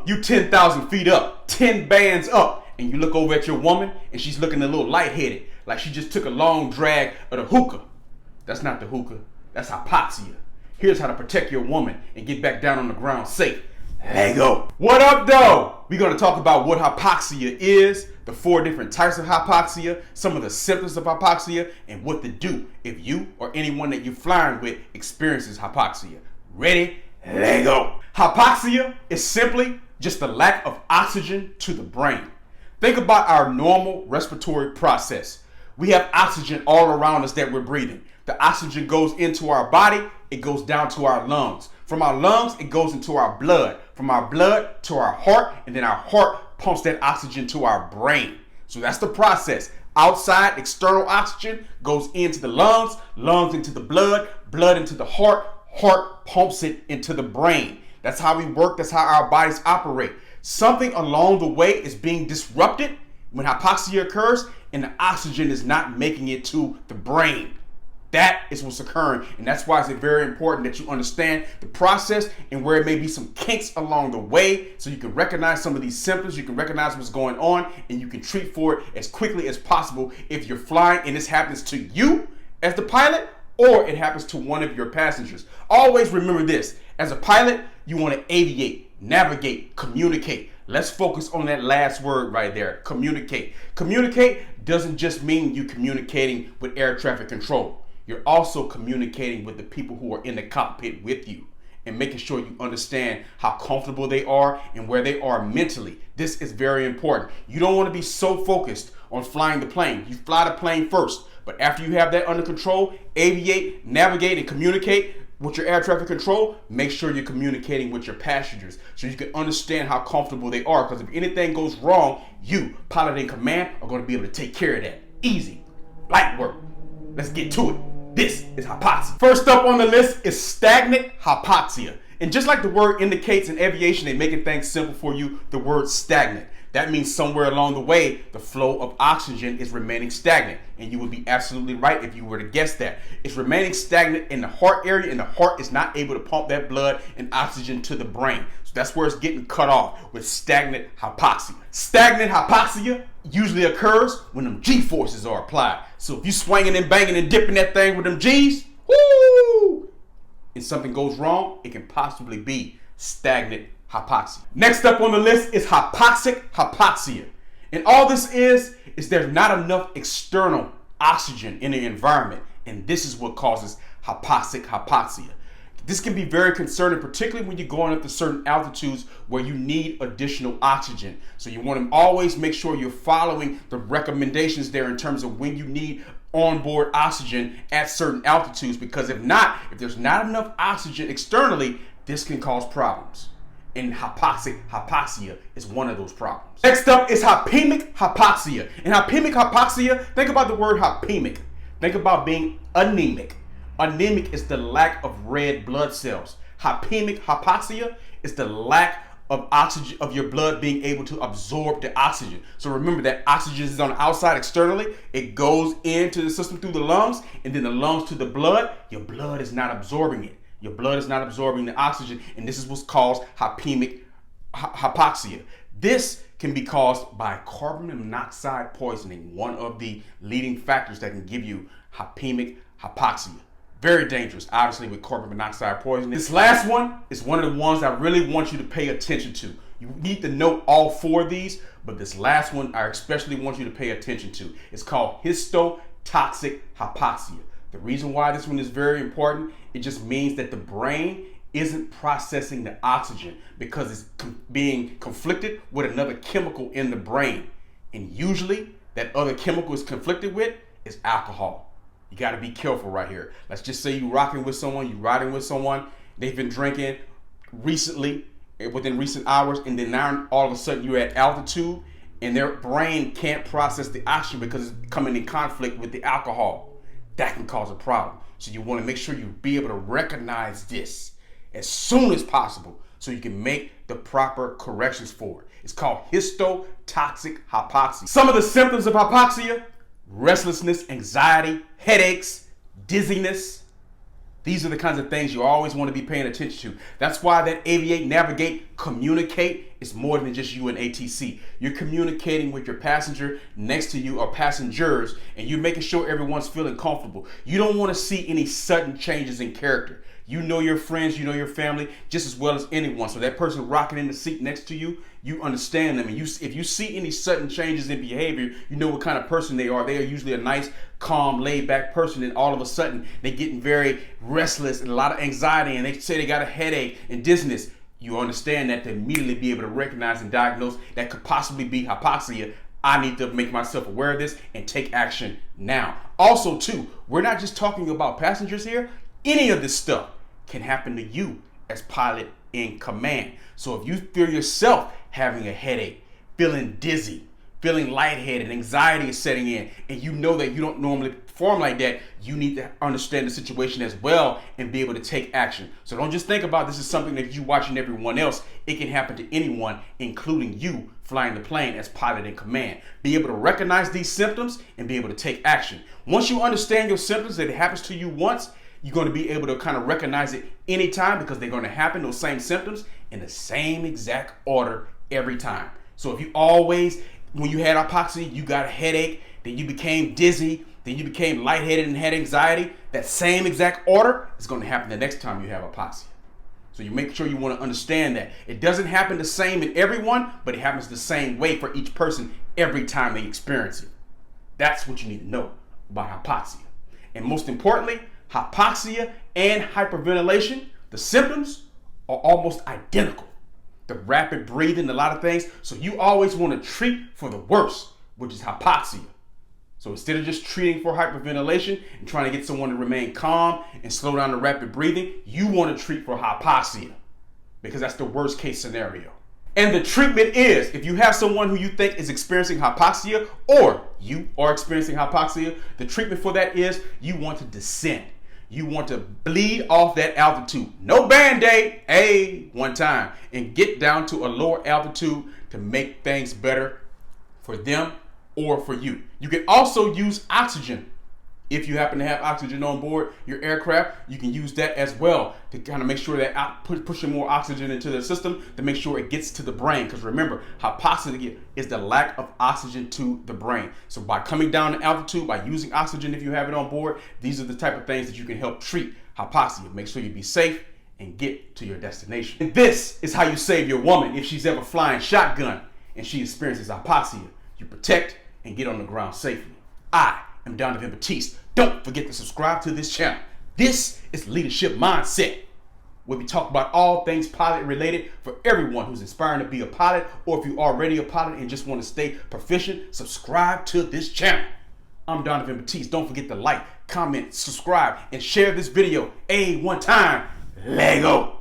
You 10,000 feet up, 10 bands up, and you look over at your woman and she's looking a little lightheaded, like she just took a long drag of the hookah. That's not the hookah, that's hypoxia. Here's how to protect your woman and get back down on the ground safe. Lego. What up, though? We're going to talk about what hypoxia is, the 4 different types of hypoxia, some of the symptoms of hypoxia, and what to do if you or anyone that you're flying with experiences hypoxia. Ready? Lego. Hypoxia is simply just the lack of oxygen to the brain. Think about our normal respiratory process. We have oxygen all around us that we're breathing. The oxygen goes into our body, it goes down to our lungs. From our lungs, it goes into our blood. From our blood to our heart, and then our heart pumps that oxygen to our brain. So that's the process. Outside, external oxygen goes into the lungs, lungs into the blood, blood into the heart, heart pumps it into the brain. That's how we work, that's how our bodies operate. Something along the way is being disrupted when hypoxia occurs and the oxygen is not making it to the brain. That is what's occurring, and that's why it's very important that you understand the process and where it may be some kinks along the way, so you can recognize some of these symptoms, you can recognize what's going on, and you can treat for it as quickly as possible if you're flying and this happens to you as the pilot or it happens to one of your passengers. Always remember this, as a pilot, you want to aviate, navigate, communicate. Let's focus on that last word right there, communicate. Communicate doesn't just mean you communicating with air traffic control. You're also communicating with the people who are in the cockpit with you and making sure you understand how comfortable they are and where they are mentally. This is very important. You don't want to be so focused on flying the plane. You fly the plane first, but after you have that under control, aviate, navigate, and communicate with your air traffic control, make sure you're communicating with your passengers so you can understand how comfortable they are, because if anything goes wrong, you, pilot in command, are going to be able to take care of that. Easy. Light work. Let's get to it. This is hypoxia. First up on the list is stagnant hypoxia. And just like the word indicates in aviation, they making things simple for you, the word stagnant. That means somewhere along the way, the flow of oxygen is remaining stagnant. And you would be absolutely right if you were to guess that. It's remaining stagnant in the heart area, and the heart is not able to pump that blood and oxygen to the brain. So that's where it's getting cut off with stagnant hypoxia. Stagnant hypoxia usually occurs when them G forces are applied. So if you swinging and banging and dipping that thing with them G's, woo, and something goes wrong, it can possibly be stagnant hypoxia. Next up on the list is hypoxic hypoxia. And all this is there's not enough external oxygen in the environment. And this is what causes hypoxic hypoxia. This can be very concerning, particularly when you're going up to certain altitudes where you need additional oxygen. So you want to always make sure you're following the recommendations there in terms of when you need onboard oxygen at certain altitudes, because if there's not enough oxygen externally, this can cause problems. And hypoxic hypoxia is one of those problems. Next up is hypnic hypoxia. And hypnic hypoxia, think about the word hypnic. Think about being anemic. Anemic is the lack of red blood cells. Hypnic hypoxia is the lack of oxygen, of your blood being able to absorb the oxygen. So remember that oxygen is on the outside externally. It goes into the system through the lungs, and then the lungs to the blood. Your blood is not absorbing it. Your blood is not absorbing the oxygen, and this is what's caused hypnic hypoxia. This can be caused by carbon monoxide poisoning, one of the leading factors that can give you hypnic hypoxia. Very dangerous, obviously, with carbon monoxide poisoning. This last one is one of the ones I really want you to pay attention to. You need to know all 4 of these, but this last one I especially want you to pay attention to. It's called histotoxic hypoxia. The reason why this one is very important, it just means that the brain isn't processing the oxygen because it's being conflicted with another chemical in the brain. And usually that other chemical is conflicted with is alcohol. You got to be careful right here. Let's just say you're riding with someone, they've been drinking recently, within recent hours, and then now all of a sudden you're at altitude and their brain can't process the oxygen because it's coming in conflict with the alcohol. That can cause a problem. So you want to make sure you be able to recognize this as soon as possible so you can make the proper corrections for it. It's called histotoxic hypoxia. Some of the symptoms of hypoxia: restlessness, anxiety, headaches, dizziness, These are the kinds of things you always want to be paying attention to. That's why that aviate, navigate, communicate is more than just you and ATC. You're communicating with your passenger next to you or passengers, and you're making sure everyone's feeling comfortable. You don't want to see any sudden changes in character. You know your friends, you know your family just as well as anyone. So that person rocking in the seat next to you, you understand them. And if you see any sudden changes in behavior, you know what kind of person they are. They are usually a nice, calm, laid-back person, and all of a sudden they're getting very restless and a lot of anxiety, and they say they got a headache and dizziness. You understand that to immediately be able to recognize and diagnose that could possibly be hypoxia. I need to make myself aware of this and take action now. Also, too, we're not just talking about passengers here. Any of this stuff can happen to you as pilot in command. So if you feel yourself having a headache, feeling dizzy, feeling lightheaded, anxiety is setting in, and you know that you don't normally perform like that, you need to understand the situation as well and be able to take action. So don't just think about this is something that you watching everyone else. It can happen to anyone, including you flying the plane as pilot in command. Be able to recognize these symptoms and be able to take action. Once you understand your symptoms, that it happens to you once, you're going to be able to kind of recognize it anytime, because they're going to happen, those same symptoms, in the same exact order every time. So if you always, when you had hypoxia, you got a headache, then you became dizzy, then you became lightheaded and had anxiety, that same exact order is going to happen the next time you have hypoxia. So you make sure you want to understand that. It doesn't happen the same in everyone, but it happens the same way for each person every time they experience it. That's what you need to know about hypoxia. And most importantly, hypoxia and hyperventilation, the symptoms are almost identical. The rapid breathing, a lot of things. So you always want to treat for the worst, which is hypoxia. So instead of just treating for hyperventilation and trying to get someone to remain calm and slow down the rapid breathing, you want to treat for hypoxia, because that's the worst case scenario. And the treatment is, if you have someone who you think is experiencing hypoxia, or you are experiencing hypoxia, the treatment for that is you want to descend. You want to bleed off that altitude. No Band-Aid, one time, and get down to a lower altitude to make things better for them or for you. You can also use oxygen. If you happen to have oxygen on board your aircraft, you can use that as well to kind of make sure that pushing more oxygen into the system to make sure it gets to the brain. Because remember, hypoxia is the lack of oxygen to the brain. So by coming down in altitude, by using oxygen if you have it on board, these are the type of things that you can help treat hypoxia. Make sure you be safe and get to your destination. And this is how you save your woman if she's ever flying shotgun and she experiences hypoxia. You protect and get on the ground safely. I am Donovan Batiste. Don't forget to subscribe to this channel. This is Leadership Mindset, where we talk about all things pilot related for everyone who's aspiring to be a pilot, or if you're already a pilot and just want to stay proficient, subscribe to this channel. I'm Donovan Batiste. Don't forget to like, comment, subscribe, and share this video one time. Lego.